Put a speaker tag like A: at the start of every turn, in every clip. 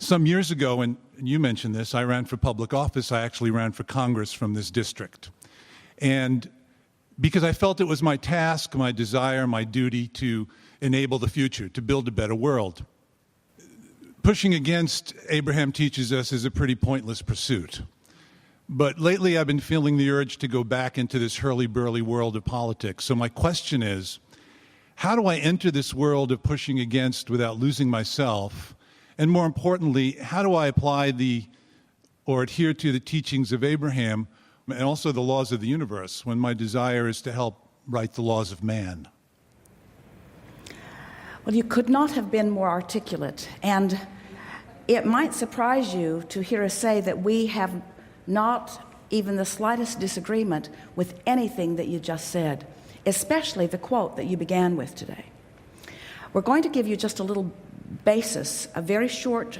A: Some years ago, and you mentioned this, I ran for public office. I actually ran for Congress from this district. And because I felt it was my task, my desire, my duty to enable the future, to build a better world. Pushing against, Abraham teaches us, is a pretty pointless pursuit. But lately I've been feeling the urge to go back into this hurly-burly world of politics. So my question is, how do I enter this world of pushing against without losing myself? And more importantly, how do I apply or adhere to the teachings of Abraham and also the laws of the universe when my desire is to help write the laws of man?
B: Well, you could not have been more articulate, and it might surprise you to hear us say that we have not even the slightest disagreement with anything that you just said, especially the quote that you began with today. We're going to give you just a little basis, a very short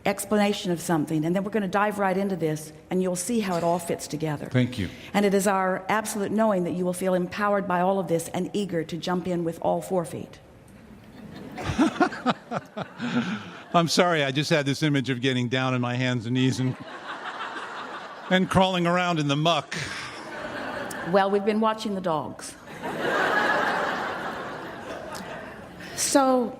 B: explanation of something, and then we're going to dive right into this, and you'll see how it all fits together.
A: Thank you.
B: And it is our absolute knowing that you will feel empowered by all of this and eager to jump in with all 4 feet.
A: I'm sorry, I just had this image of getting down on my hands and knees and crawling around in the muck.
B: Well, we've been watching the dogs. So,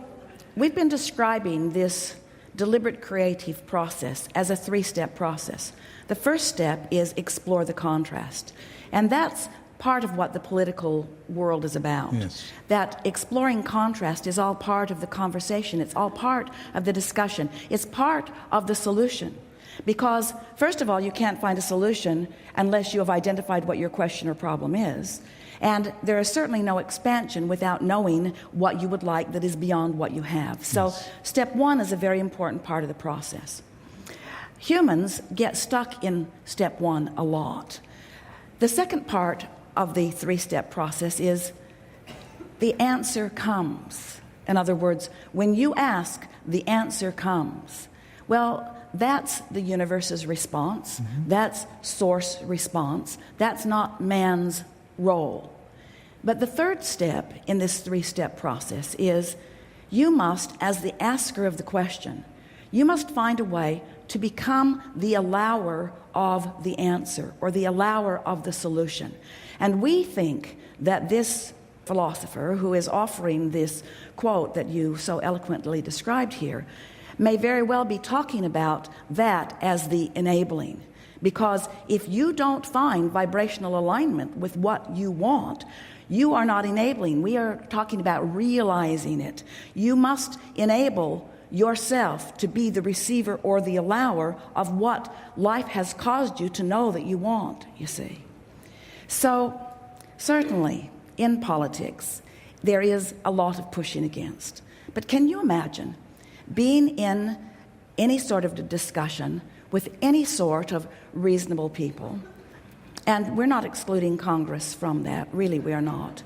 B: we've been describing this deliberate creative process as a 3-step process. The first step is explore the contrast. And that's part of what the political world is about.
A: Yes.
B: That exploring contrast is all part of the conversation. It's all part of the discussion. It's part of the solution. Because, first of all, you can't find a solution unless you have identified what your question or problem is. And there is certainly no expansion without knowing what you would like that is beyond what you have. So,
A: Yes.
B: Step 1 is a very important part of the process. Humans get stuck in step 1 a lot. The second part of the 3-step process is the answer comes. In other words, when you ask, the answer comes. Well, that's the universe's response. Mm-hmm. That's source response. That's not man's role. But the third step in this 3-step process is you must, as the asker of the question, you must find a way to become the allower of the answer or the allower of the solution. And we think that this philosopher who is offering this quote that you so eloquently described here may very well be talking about that as the enabling. Because if you don't find vibrational alignment with what you want, you are not enabling. We are talking about realizing it. You must enable yourself to be the receiver or the allower of what life has caused you to know that you want, you see. So, certainly, in politics, there is a lot of pushing against. But can you imagine being in any sort of discussion with any sort of reasonable people? And we're not excluding Congress from that. Really, we are not.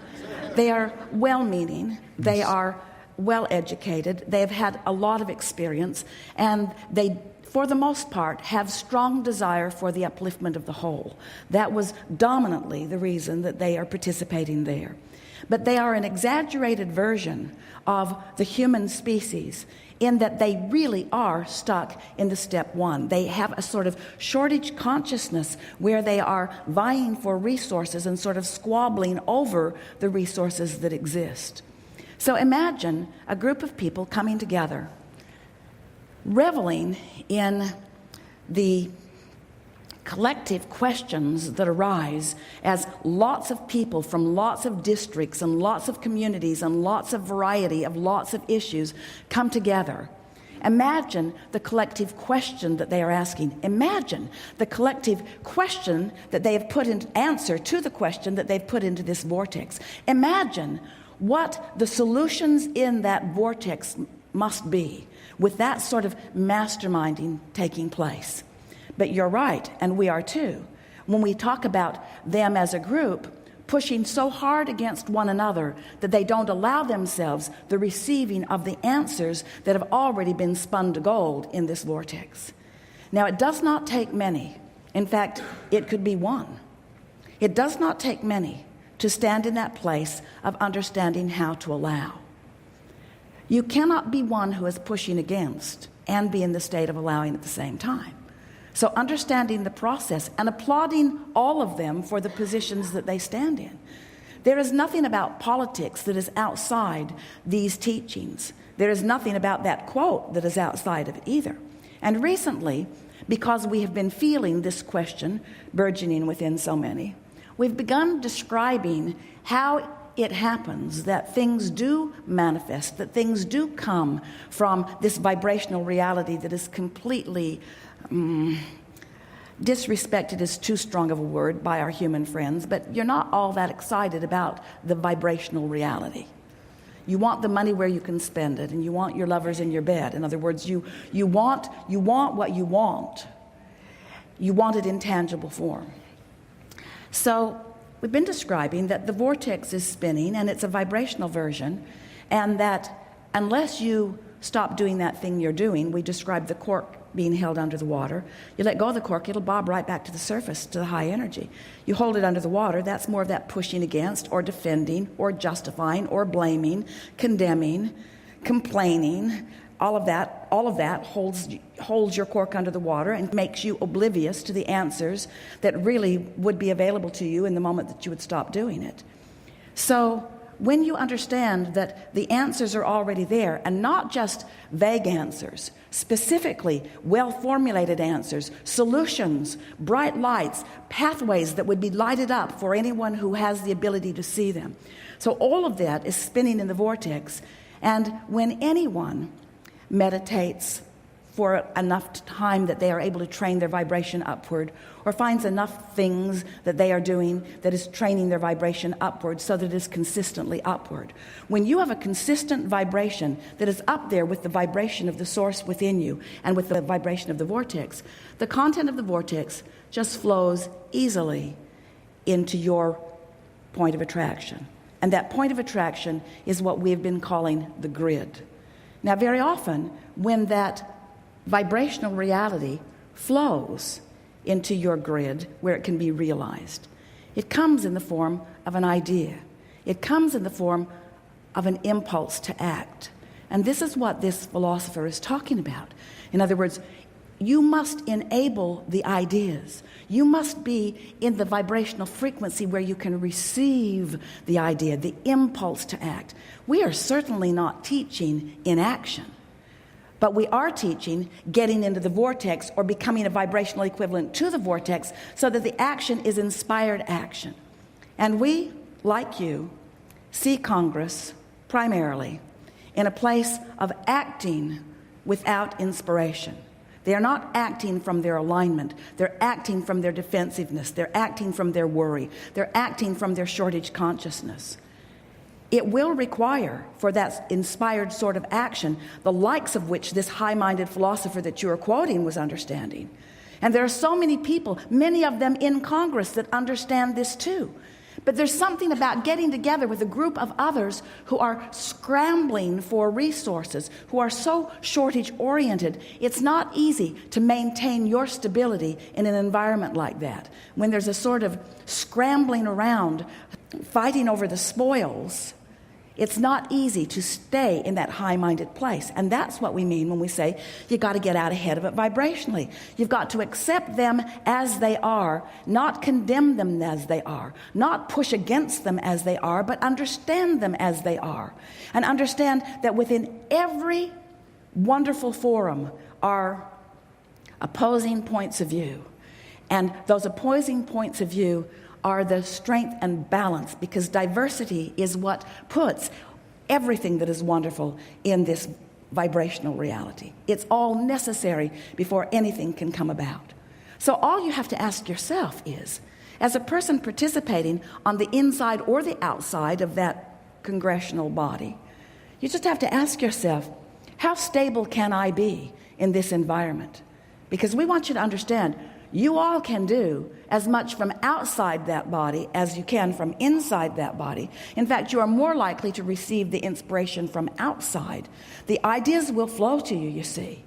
B: They are well-meaning. They are well-educated. They have had a lot of experience. And they, for the most part, have strong desire for the upliftment of the whole. That was dominantly the reason that they are participating there. But they are an exaggerated version of the human species in that they really are stuck in the step 1. They have a sort of shortage consciousness where they are vying for resources and sort of squabbling over the resources that exist. So imagine a group of people coming together, reveling in the collective questions that arise as lots of people from lots of districts and lots of communities and lots of variety of lots of issues come together. Imagine the collective question that they are asking. Imagine the collective question that they have put in answer to the question that they've put into this vortex. Imagine what the solutions in that vortex must be with that sort of masterminding taking place. But you're right, and we are too, when we talk about them as a group pushing so hard against one another that they don't allow themselves the receiving of the answers that have already been spun to gold in this vortex. Now, it does not take many. In fact, it could be one. It does not take many to stand in that place of understanding how to allow. You cannot be one who is pushing against and be in the state of allowing at the same time. So understanding the process and applauding all of them for the positions that they stand in. There is nothing about politics that is outside these teachings. There is nothing about that quote that is outside of it either. And recently, because we have been feeling this question burgeoning within so many, we've begun describing how it happens that things do manifest, that things do come from this vibrational reality that is completely disrespected is too strong of a word by our human friends, but you're not all that excited about the vibrational reality. You want the money where you can spend it, and you want your lovers in your bed. In other words, you want what you want. You want it in tangible form. So we've been describing that the vortex is spinning, and it's a vibrational version, and that unless you stop doing that thing you're doing, we describe the cork being held under the water. You let go of the cork, it'll bob right back to the surface, to the high energy. You hold it under the water, that's more of that pushing against or defending or justifying or blaming, condemning, complaining. All of that holds your cork under the water and makes you oblivious to the answers that really would be available to you in the moment that you would stop doing it. So when you understand that the answers are already there, and not just vague answers, specifically well-formulated answers, solutions, bright lights, pathways that would be lighted up for anyone who has the ability to see them. So all of that is spinning in the vortex, and when anyone meditates for enough time that they are able to train their vibration upward, or finds enough things that they are doing that is training their vibration upward so that it is consistently upward. When you have a consistent vibration that is up there with the vibration of the source within you and with the vibration of the vortex, the content of the vortex just flows easily into your point of attraction. And that point of attraction is what we've been calling the grid. Now, very often, when that vibrational reality flows into your grid where it can be realized, it comes in the form of an idea. It comes in the form of an impulse to act. And this is what this philosopher is talking about. In other words, you must enable the ideas. You must be in the vibrational frequency where you can receive the idea, the impulse to act. We are certainly not teaching inaction, but we are teaching getting into the vortex or becoming a vibrational equivalent to the vortex so that the action is inspired action. And we, like you, see Congress primarily in a place of acting without inspiration. They are not acting from their alignment. They're acting from their defensiveness. They're acting from their worry. They're acting from their shortage consciousness. It will require, for that inspired sort of action, the likes of which this high-minded philosopher that you are quoting was understanding. And there are so many people, many of them in Congress, that understand this too. But there's something about getting together with a group of others who are scrambling for resources, who are so shortage-oriented. It's not easy to maintain your stability in an environment like that, when there's a sort of scrambling around, fighting over the spoils. It's not easy to stay in that high-minded place. And that's what we mean when we say you got to get out ahead of it vibrationally. You've got to accept them as they are, not condemn them as they are, not push against them as they are, but understand them as they are. And understand that within every wonderful forum are opposing points of view. And those opposing points of view are the strength and balance, because diversity is what puts everything that is wonderful in this vibrational reality. It's all necessary before anything can come about. So all you have to ask yourself is, as a person participating on the inside or the outside of that congressional body, you just have to ask yourself, how stable can I be in this environment? Because we want you to understand, you all can do as much from outside that body as you can from inside that body. In fact, you are more likely to receive the inspiration from outside. The ideas will flow to you, you see.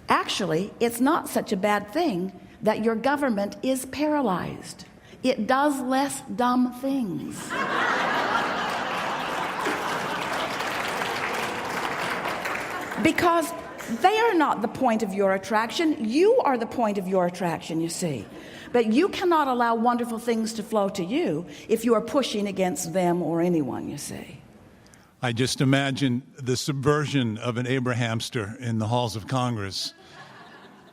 B: Actually, it's not such a bad thing that your government is paralyzed. It does less dumb things. Because they are not the point of your attraction. You are the point of your attraction, you see. But you cannot allow wonderful things to flow to you if you are pushing against them or anyone, you see.
A: I just imagine the subversion of an Abrahamster in the halls of Congress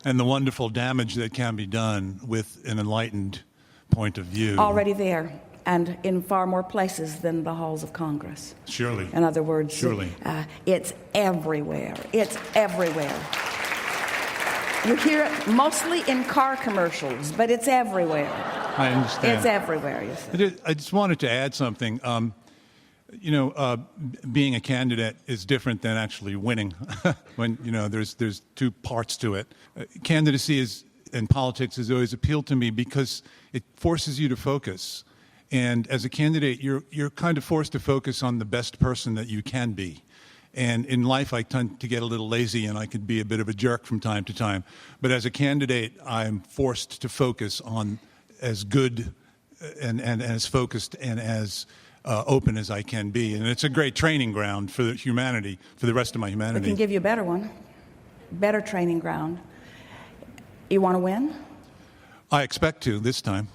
A: and the wonderful damage that can be done with an enlightened point of view.
B: Already there, and in far more places than the halls of Congress.
A: Surely.
B: In other words,
A: Surely.
B: It's everywhere. It's everywhere. You hear it mostly in car commercials, but it's everywhere.
A: I understand.
B: It's everywhere, you see.
A: I just wanted to add something. Being a candidate is different than actually winning. When there's two parts to it. Candidacy in politics has always appealed to me because it forces you to focus. And as a candidate, you're kind of forced to focus on the best person that you can be. And in life, I tend to get a little lazy, and I could be a bit of a jerk from time to time. But as a candidate, I'm forced to focus on as good and as focused and as open as I can be. And it's a great training ground for humanity, for the rest of my
B: I
A: humanity.
B: can give you a better one, better training ground. You want to win?
A: I expect to this time.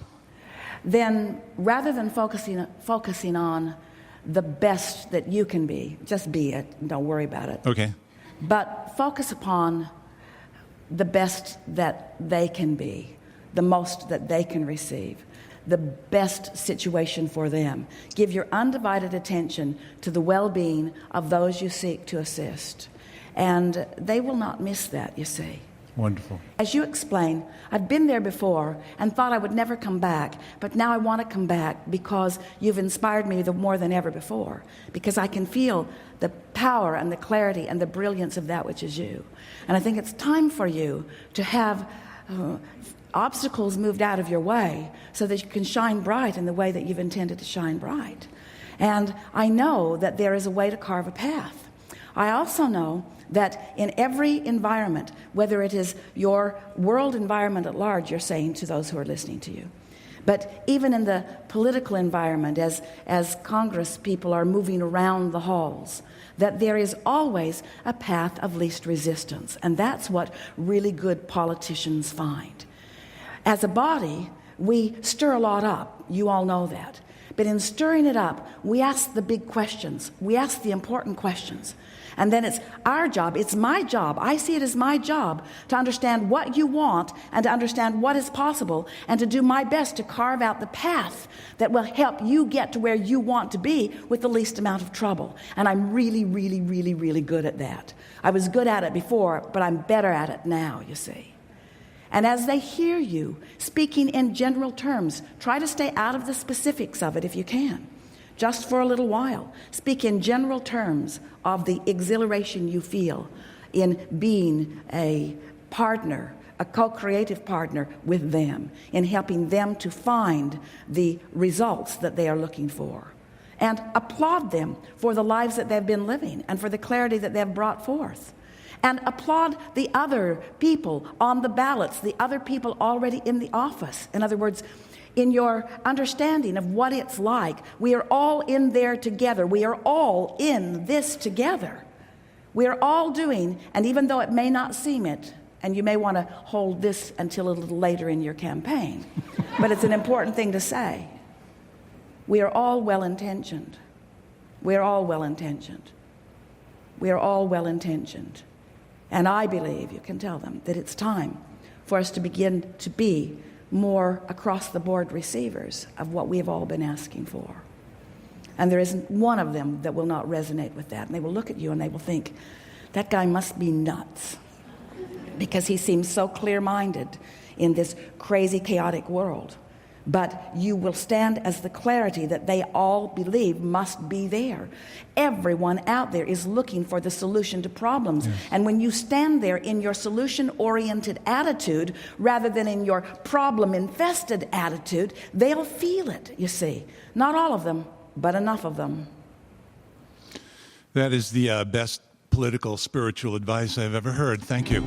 B: Then rather than focusing on the best that you can be, just be it, don't worry about it.
A: Okay.
B: But focus upon the best that they can be, the most that they can receive, the best situation for them. Give your undivided attention to the well-being of those you seek to assist. And they will not miss that, you see.
A: Wonderful.
B: As you explain, I've been there before and thought I would never come back, but now I want to come back because you've inspired me more than ever before, because I can feel the power and the clarity and the brilliance of that which is you. And I think it's time for you to have obstacles moved out of your way so that you can shine bright in the way that you've intended to shine bright. And I know that there is a way to carve a path. I also know that in every environment, whether it is your world environment at large, you're saying to those who are listening to you, but even in the political environment, as Congress people are moving around the halls, that there is always a path of least resistance. And that's what really good politicians find. As a body, we stir a lot up. You all know that. But in stirring it up, we ask the big questions. We ask the important questions. And then it's our job, it's my job, I see it as my job to understand what you want and to understand what is possible and to do my best to carve out the path that will help you get to where you want to be with the least amount of trouble. And I'm really, really, really, really good at that. I was good at it before, but I'm better at it now, you see. And as they hear you speaking in general terms, try to stay out of the specifics of it if you can. Just for a little while. Speak in general terms of the exhilaration you feel in being a partner, a co-creative partner with them, in helping them to find the results that they are looking for. And applaud them for the lives that they've been living and for the clarity that they've brought forth. And applaud the other people on the ballots, the other people already in the office. In other words, in your understanding of what it's like, we are all in there together. We are all in this together. We are all doing, and even though it may not seem it, and you may want to hold this until a little later in your campaign, but it's an important thing to say. We are all well-intentioned. We are all well-intentioned. We are all well-intentioned. And I believe, you can tell them, that it's time for us to begin to be more across-the-board receivers of what we have all been asking for. And there isn't one of them that will not resonate with that. And they will look at you and they will think, that guy must be nuts, because he seems so clear-minded in this crazy, chaotic world. But you will stand as the clarity that they all believe must be there. Everyone out there is looking for the solution to problems. Yes. And when you stand there in your solution-oriented attitude rather than in your problem-infested attitude, they'll feel it, you see. Not all of them, but enough of them.
A: That is the best political, spiritual advice I've ever heard. Thank you.